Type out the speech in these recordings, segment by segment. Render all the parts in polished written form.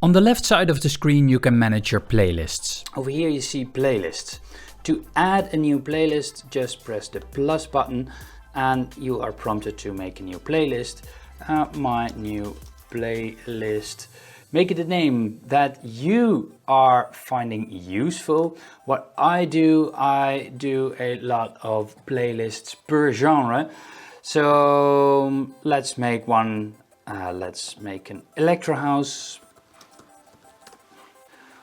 On the left side of the screen you can manage your playlists. Over here you see playlists. To add a new playlist, just press the plus button and you are prompted to make a new playlist. My new playlist. Make it a name that you are finding useful. What I do a lot of playlists per genre. So let's make one, let's make an electro house.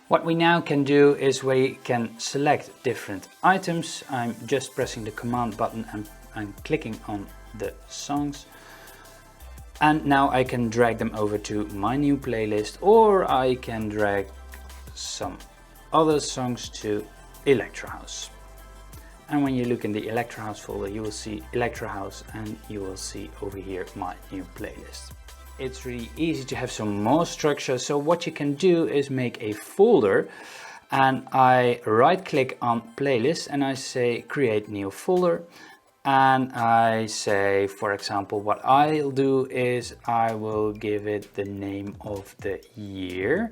What we now can do is we can select different items. I'm just pressing the command button and I'm clicking on the songs. And now I can drag them over to my new playlist, or I can drag some other songs to Electro House. And when you look in the Electro House folder, you will see Electro House and you will see over here my new playlist. It's really easy to have some more structure. So what you can do is make a folder, and I right click on playlist and I say create new folder. And I say, for example, what I'll do is I will give it the name of the year.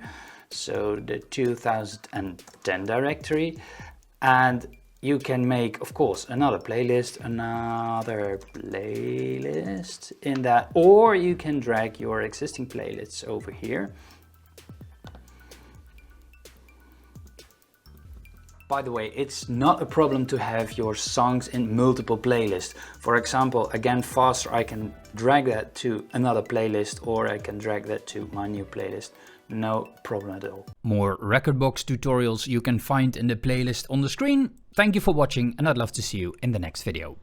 So the 2010 directory. And you can make, of course, another playlist in that, or you can drag your existing playlists over here. By the way, it's not a problem to have your songs in multiple playlists. For example, again, faster, I can drag that to another playlist, or I can drag that to my new playlist. No problem at all. More Rekordbox tutorials you can find in the playlist on the screen. Thank you for watching, and I'd love to see you in the next video.